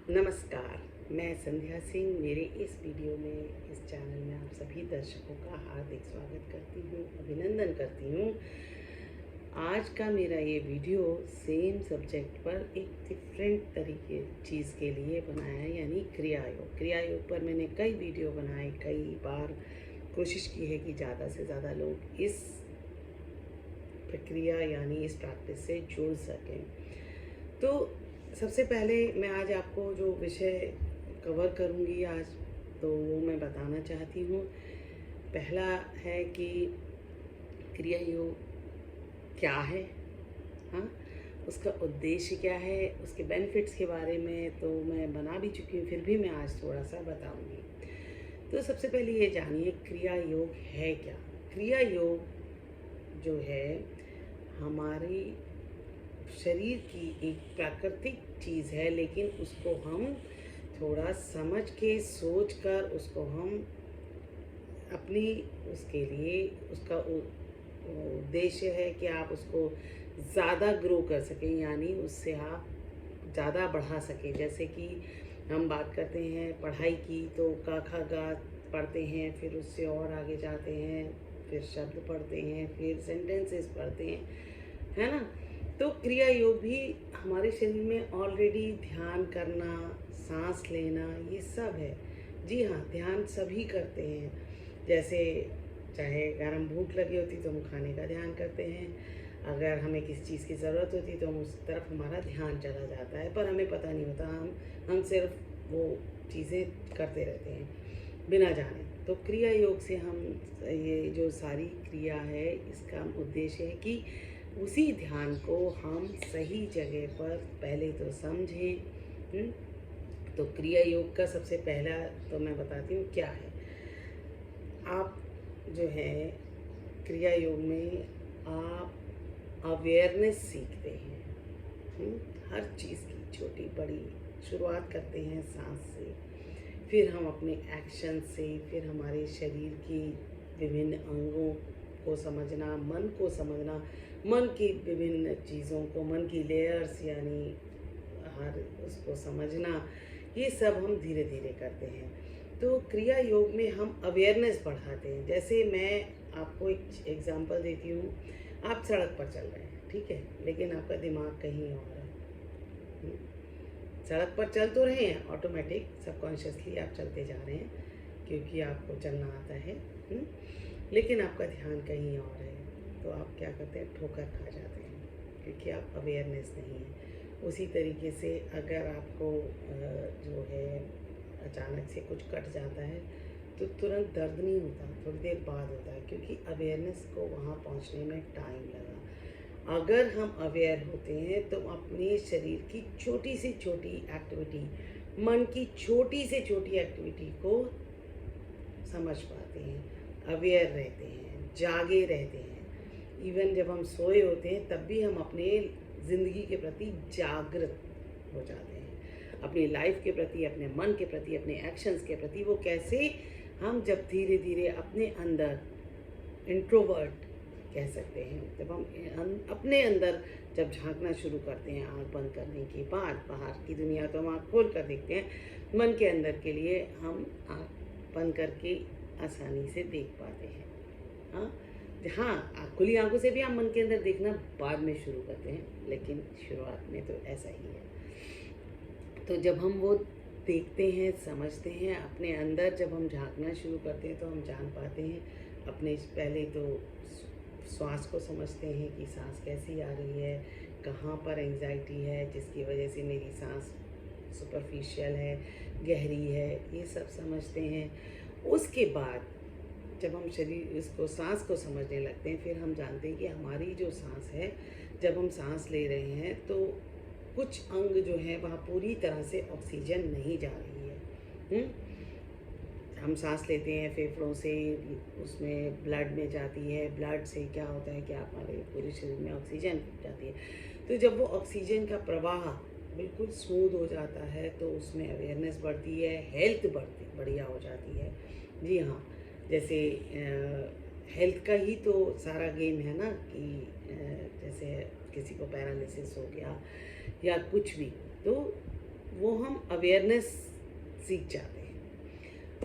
नमस्कार, मैं संध्या सिंह। मेरे इस वीडियो में, इस चैनल में आप सभी दर्शकों का हार्दिक स्वागत करती हूँ, अभिनंदन करती हूँ। आज का मेरा ये वीडियो सेम सब्जेक्ट पर एक डिफरेंट तरीके चीज़ के लिए बनाया है, यानी क्रिया योग। क्रिया योग पर मैंने कई वीडियो बनाए, कई बार कोशिश की है कि ज़्यादा से ज़्यादा लोग इस प्रक्रिया यानी इस प्रैक्टिस से जुड़ सकें। तो सबसे पहले मैं आज आपको जो विषय कवर करूँगी आज, तो वो मैं बताना चाहती हूँ। पहला है कि क्रिया योग क्या है, हाँ, उसका उद्देश्य क्या है, उसके बेनिफिट्स के बारे में तो मैं बना भी चुकी हूँ, फिर भी मैं आज थोड़ा सा बताऊँगी। तो सबसे पहले ये जानिए क्रिया योग है क्या। क्रिया योग जो है हमारी शरीर की एक प्राकृतिक चीज़ है, लेकिन उसको हम थोड़ा समझ के सोच कर उसको हम अपनी उसके लिए उसका उद्देश्य है कि आप उसको ज़्यादा ग्रो कर सकें, यानी उससे आप ज़्यादा बढ़ा सकें। जैसे कि हम बात करते हैं पढ़ाई की, तो क ख ग पढ़ते हैं, फिर उससे और आगे जाते हैं, फिर शब्द पढ़ते हैं, फिर सेंटेंसेस पढ़ते हैं, है ना। तो क्रिया योग भी हमारे शरीर में ऑलरेडी ध्यान करना, सांस लेना, ये सब है। जी हाँ, ध्यान सभी करते हैं। जैसे चाहे अगर हम भूख लगी होती तो हम खाने का ध्यान करते हैं, अगर हमें किसी चीज़ की ज़रूरत होती तो हम उस तरफ हमारा ध्यान चला जाता है, पर हमें पता नहीं होता, हम सिर्फ वो चीज़ें करते रहते हैं बिना जाने। तो क्रिया योग से हम ये जो सारी क्रिया है, इसका उद्देश्य है कि उसी ध्यान को हम सही जगह पर पहले तो समझें। तो क्रिया योग का सबसे पहला तो मैं बताती हूँ क्या है। आप जो है क्रिया योग में आप अवेयरनेस सीखते हैं, हर चीज़ की, छोटी बड़ी। शुरुआत करते हैं सांस से, फिर हम अपने एक्शन से, फिर हमारे शरीर की विभिन्न अंगों को समझना, मन को समझना, मन की विभिन्न चीज़ों को, मन की लेयर्स यानी हर उसको समझना, ये सब हम धीरे धीरे करते हैं। तो क्रिया योग में हम अवेयरनेस बढ़ाते हैं। जैसे मैं आपको एक एग्जांपल देती हूँ। आप सड़क पर चल रहे हैं, ठीक है, लेकिन आपका दिमाग कहीं और है। हम्म, सड़क पर चल तो रहे हैं, ऑटोमेटिक सबकॉन्शियसली आप चलते जा रहे हैं क्योंकि आपको चलना आता है, लेकिन आपका ध्यान कहीं और है। तो आप क्या करते हैं, ठोकर खा जाते हैं क्योंकि आप अवेयरनेस नहीं है। उसी तरीके से अगर आपको जो है अचानक से कुछ कट जाता है तो तुरंत दर्द नहीं होता, थोड़ी देर बाद होता है, क्योंकि अवेयरनेस को वहाँ पहुँचने में टाइम लगा। अगर हम अवेयर होते हैं तो अपने शरीर की छोटी से छोटी एक्टिविटी, मन की छोटी से छोटी एक्टिविटी को समझ पाते हैं, अवेयर रहते हैं, जागे रहते हैं। इवन जब हम सोए होते हैं तब भी हम अपने ज़िंदगी के प्रति जागृत हो जाते हैं, अपनी लाइफ के प्रति, अपने मन के प्रति, अपने एक्शंस के प्रति। वो कैसे, हम जब धीरे धीरे अपने अंदर इंट्रोवर्ट कह सकते हैं, जब हम अपने अंदर जब झांकना शुरू करते हैं, आँख बंद करने के बाद बाहर की दुनिया तो हम आँख खोल कर देखते हैं, मन के अंदर के लिए हम आँख बंद करके आसानी से देख पाते हैं। हाँ, हाँ, खुली आंखों से भी हम मन के अंदर देखना बाद में शुरू करते हैं, लेकिन शुरुआत में तो ऐसा ही है। तो जब हम वो देखते हैं, समझते हैं अपने अंदर, जब हम झांकना शुरू करते हैं तो हम जान पाते हैं अपने, पहले तो श्वास को समझते हैं कि सांस कैसी आ रही है, कहाँ पर एंजाइटी है जिसकी वजह से मेरी सांस सुपरफिशियल है, गहरी है, ये सब समझते हैं। उसके बाद जब हम शरीर इसको, सांस को समझने लगते हैं, फिर हम जानते हैं कि हमारी जो सांस है, जब हम सांस ले रहे हैं तो कुछ अंग जो है वहाँ पूरी तरह से ऑक्सीजन नहीं जा रही है। हम सांस लेते हैं फेफड़ों से, उसमें ब्लड में जाती है, ब्लड से क्या होता है कि हमारे पूरे शरीर में ऑक्सीजन जाती है। तो जब वो ऑक्सीजन का प्रवाह बिल्कुल स्मूथ हो जाता है तो उसमें अवेयरनेस बढ़ती है, हेल्थ बढ़िया हो जाती है। जी हाँ, जैसे हेल्थ का ही तो सारा गेम है ना, कि जैसे किसी को पैरालिसिस हो गया या कुछ भी, तो वो हम अवेयरनेस सीख जाते हैं।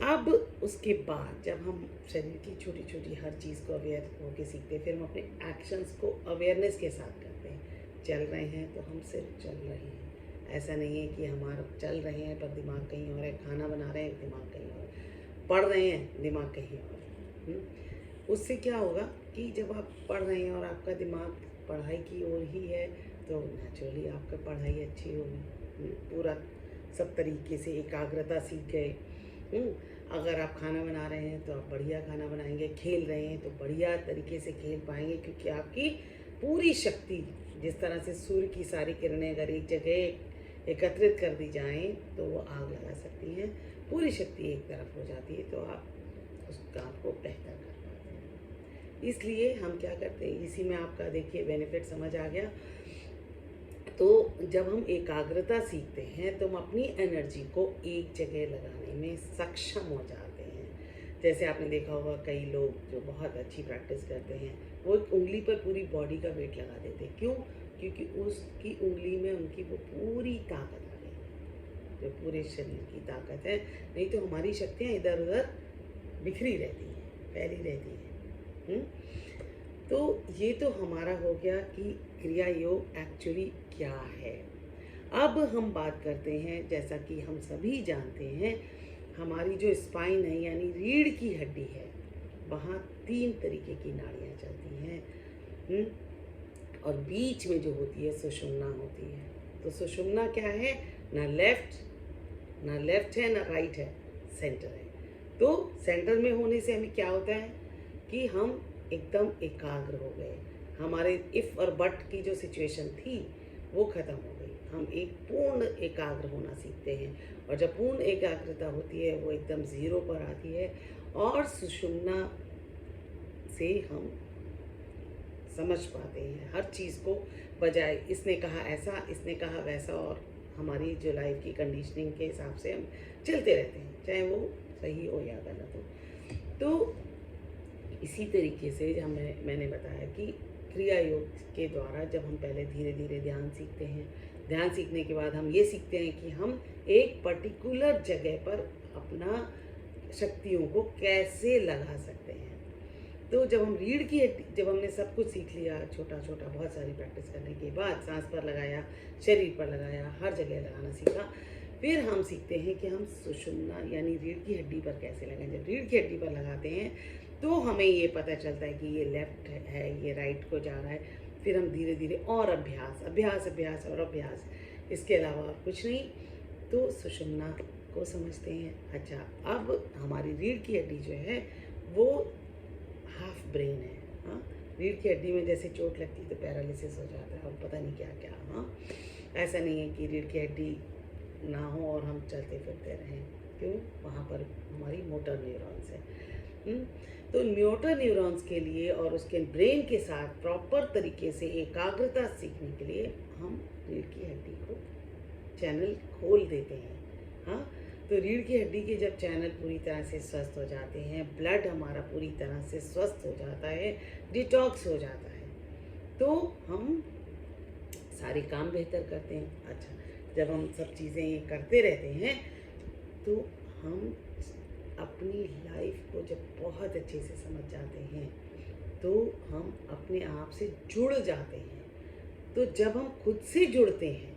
अब उसके बाद जब हम शरीर की छोटी छोटी हर चीज़ को अवेयर होके सीखते हैं, फिर हम अपने एक्शंस को अवेयरनेस के साथ करते हैं। चल रहे हैं तो हम सिर्फ चल रहे हैं, ऐसा नहीं है कि हमारा चल रहे हैं पर दिमाग कहीं और है, खाना बना रहे हैं दिमाग कहीं और, पढ़ रहे हैं दिमाग कहीं और। उससे क्या होगा कि जब आप पढ़ रहे हैं और आपका दिमाग पढ़ाई की ओर ही है तो नेचुरली आपका पढ़ाई अच्छी होगी। पूरा सब तरीके से एकाग्रता सीख गए। अगर आप खाना बना रहे हैं तो आप बढ़िया खाना बनाएंगे, खेल रहे हैं तो बढ़िया तरीके से खेल पाएंगे, क्योंकि आपकी पूरी शक्ति, जिस तरह से सूर्य की सारी किरणें अगर एक जगह एकत्रित कर दी जाएं तो वो आग लगा सकती हैं। पूरी शक्ति एक तरफ हो जाती है तो आप उस काम को बेहतर कर पाते हैं। इसलिए हम क्या करते हैं, इसी में आपका देखिए बेनिफिट समझ आ गया। तो जब हम एकाग्रता सीखते हैं तो हम अपनी एनर्जी को एक जगह लगाने में सक्षम हो जाते हैं। जैसे आपने देखा होगा कई लोग जो बहुत अच्छी प्रैक्टिस करते हैं वो एक उंगली पर पूरी बॉडी का वेट लगा देते हैं। क्यों? क्योंकि उसकी उंगली में उनकी वो पूरी ताकत आ गई, जो पूरे शरीर की ताकत है। नहीं तो हमारी शक्तियाँ इधर उधर बिखरी रहती हैं, फैली रहती हैं। तो ये तो हमारा हो गया कि क्रिया योग एक्चुअली क्या है। अब हम बात करते हैं, जैसा कि हम सभी जानते हैं, हमारी जो स्पाइन है यानी रीढ़ की हड्डी है, वहाँ 3 तरीके की नाड़ियाँ चलती हैं। और बीच में जो होती है सुषुम्ना होती है। तो सुषुम्ना क्या है? ना लेफ्ट है ना राइट है, सेंटर है। तो सेंटर में होने से हमें क्या होता है कि हम एकदम एकाग्र हो गए। हमारे इफ़ और बट की जो सिचुएशन थी वो ख़त्म हो गई। हम एक पूर्ण एकाग्र होना सीखते हैं, और जब पूर्ण एकाग्रता होती है वो एकदम ज़ीरो पर आती है, और सुषुम्ना से हम समझ पाते हैं हर चीज़ को, बजाय इसने कहा ऐसा, इसने कहा वैसा, और हमारी जो लाइफ की कंडीशनिंग के हिसाब से हम चलते रहते हैं, चाहे वो सही हो या गलत हो। तो इसी तरीके से जब मैंने बताया कि क्रिया योग के द्वारा जब हम पहले धीरे धीरे ध्यान सीखते हैं, ध्यान सीखने के बाद हम ये सीखते हैं कि हम एक पर्टिकुलर जगह पर अपना शक्तियों को कैसे लगा सकते हैं। तो जब हम रीढ़ की हड्डी, जब हमने सब कुछ सीख लिया, छोटा छोटा बहुत सारी प्रैक्टिस करने के बाद, सांस पर लगाया, शरीर पर लगाया, हर जगह लगाना सीखा, फिर हम सीखते हैं कि हम सुषुम्ना यानी रीढ़ की हड्डी पर कैसे लगाएं। जब रीढ़ की हड्डी पर लगाते हैं तो हमें ये पता चलता है कि ये लेफ्ट है, ये राइट को जा रहा है। फिर हम धीरे धीरे और अभ्यास अभ्यास अभ्यास और अभ्यास, इसके अलावा और कुछ नहीं, तो सुषुम्ना को समझते हैं। अच्छा, अब हमारी रीढ़ की हड्डी जो है वो हाफ ब्रेन है। हाँ, रीढ़ की हड्डी में जैसे चोट लगती तो पैरालिसिस हो जाता है और पता नहीं क्या क्या। हाँ, ऐसा नहीं है कि रीढ़ की हड्डी ना हो और हम चलते फिरते रहें। क्यों? वहाँ पर हमारी मोटर न्यूरॉन्स है। तो मोटर न्यूरॉन्स के लिए और उसके ब्रेन के साथ प्रॉपर तरीके से एकाग्रता सीखने के लिए हम रीढ़ की हड्डी को चैनल खोल देते हैं। हाँ, तो रीढ़ की हड्डी के जब चैनल पूरी तरह से स्वस्थ हो जाते हैं, ब्लड हमारा पूरी तरह से स्वस्थ हो जाता है, डिटॉक्स हो जाता है, तो हम सारे काम बेहतर करते हैं। अच्छा, जब हम सब चीज़ें ये करते रहते हैं तो हम अपनी लाइफ को जब बहुत अच्छे से समझ जाते हैं तो हम अपने आप से जुड़ जाते हैं। तो जब हम खुद से जुड़ते हैं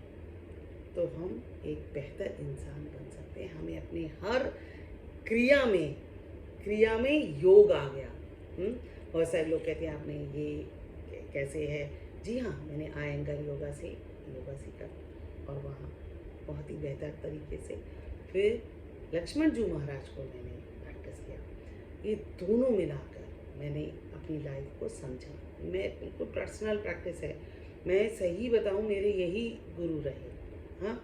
तो हम एक बेहतर इंसान बन सकते हैं। हमें अपनी हर क्रिया में योग आ गया। बहुत सारे लोग कहते हैं आपने ये कैसे है? जी हाँ, मैंने आयंगर योगा सीखा और वहाँ बहुत ही बेहतर तरीके से फिर लक्ष्मण जी महाराज को मैंने प्रैक्टिस किया। ये दोनों मिलाकर मैंने अपनी लाइफ को समझा। मैं बिल्कुल पर्सनल प्रैक्टिस है, मैं सही बताऊँ, मेरे यही गुरु रहे। हाँ,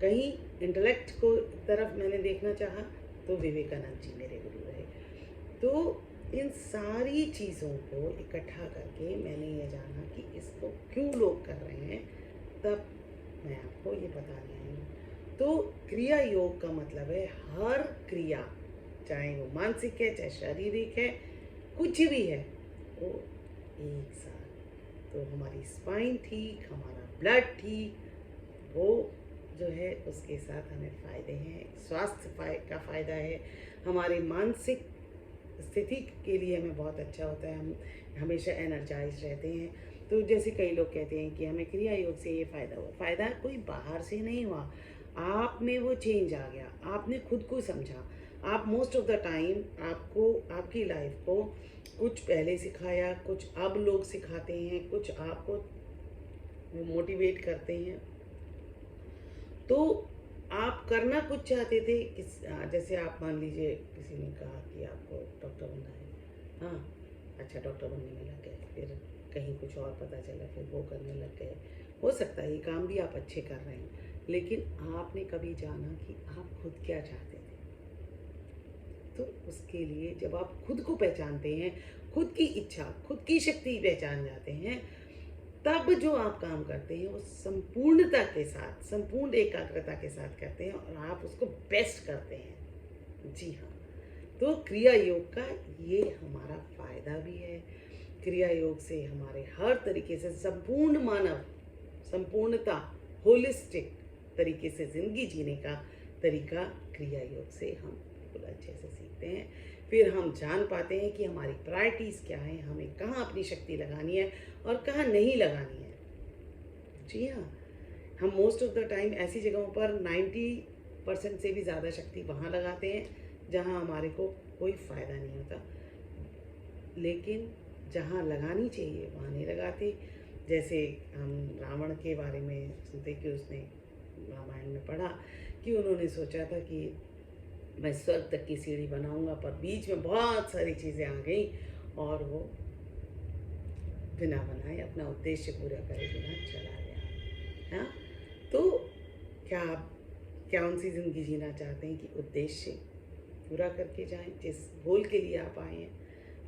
कहीं इंटेलेक्ट को तरफ मैंने देखना चाहा तो विवेकानंद जी मेरे गुरु रहे। तो इन सारी चीज़ों को इकट्ठा करके मैंने ये जाना कि इसको क्यों लोग कर रहे हैं, तब मैं आपको ये बताने आई हूँ। तो क्रिया योग का मतलब है हर क्रिया, चाहे वो मानसिक है चाहे शारीरिक है, कुछ भी है, वो एक साथ। तो हमारी स्पाइन ठीक, हमारा ब्लड ठीक, वो जो है उसके साथ हमें फ़ायदे हैं, स्वास्थ्य का फ़ायदा है, हमारी मानसिक स्थिति के लिए हमें बहुत अच्छा होता है, हम हमेशा एनर्जाइज रहते हैं। तो जैसे कई लोग कहते हैं कि हमें क्रिया योग से ये फ़ायदा हुआ, फ़ायदा कोई बाहर से नहीं हुआ, आप में वो चेंज आ गया, आपने खुद को समझा। आप मोस्ट ऑफ द टाइम आपको आपकी लाइफ को कुछ पहले सिखाया, कुछ अब लोग सिखाते हैं, कुछ आपको मोटिवेट करते हैं। तो आप करना कुछ चाहते थे, जैसे आप मान लीजिए किसी ने कहा कि आपको डॉक्टर बनना है, हाँ, अच्छा डॉक्टर बनने में लग गए, फिर कहीं कुछ और पता चला, फिर वो करने लग गए। हो सकता है ये काम भी आप अच्छे कर रहे हैं, लेकिन आपने कभी जाना कि आप खुद क्या चाहते थे? तो उसके लिए जब आप खुद को पहचानते हैं, खुद की इच्छा, खुद की शक्ति पहचान जाते हैं, तब जो आप काम करते हैं वो संपूर्णता के साथ, संपूर्ण एकाग्रता के साथ करते हैं और आप उसको बेस्ट करते हैं। जी हाँ, तो क्रिया योग का ये हमारा फ़ायदा भी है। क्रिया योग से हमारे हर तरीके से संपूर्ण मानव, संपूर्णता, होलिस्टिक तरीके से ज़िंदगी जीने का तरीका क्रिया योग से हम बिल्कुल अच्छे से सीखते हैं। फिर हम जान पाते हैं कि हमारी प्रायोरिटीज़ क्या हैं, हमें कहाँ अपनी शक्ति लगानी है और कहाँ नहीं लगानी है। जी हाँ, हम मोस्ट ऑफ द टाइम ऐसी जगहों पर 90% से भी ज़्यादा शक्ति वहाँ लगाते हैं जहाँ हमारे को कोई फ़ायदा नहीं होता, लेकिन जहाँ लगानी चाहिए वहाँ नहीं लगाते। जैसे हम रावण के बारे में सुनते कि उसने रामायण में पढ़ा कि उन्होंने सोचा था कि मैं स्वर्ग तक की सीढ़ी बनाऊंगा, पर बीच में बहुत सारी चीज़ें आ गई और वो बिना बनाए अपना उद्देश्य पूरा करे बिना चला गया। हाँ, तो क्या आप कौन सी ज़िंदगी जीना चाहते हैं कि उद्देश्य पूरा करके जाएं जिस गोल के लिए आप आए हैं,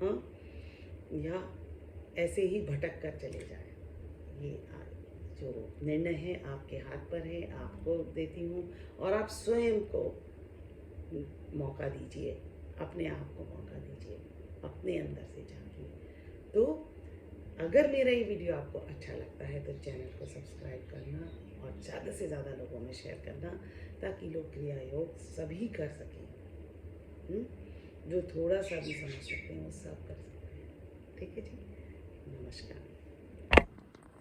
हाँ, या ऐसे ही भटक कर चले जाएं? ये जो निर्णय है आपके हाथ पर है, आपको देती हूँ, और आप स्वयं को मौका दीजिए, अपने आप को मौका दीजिए, अपने अंदर से झांकिए। तो अगर मेरा ये वीडियो आपको अच्छा लगता है तो चैनल को सब्सक्राइब करना और ज़्यादा से ज़्यादा लोगों में शेयर करना, ताकि लोग क्रिया योग सभी कर सकें। जो थोड़ा सा भी समझ सकते हैं वो सब कर सकते हैं। ठीक है जी, नमस्कार।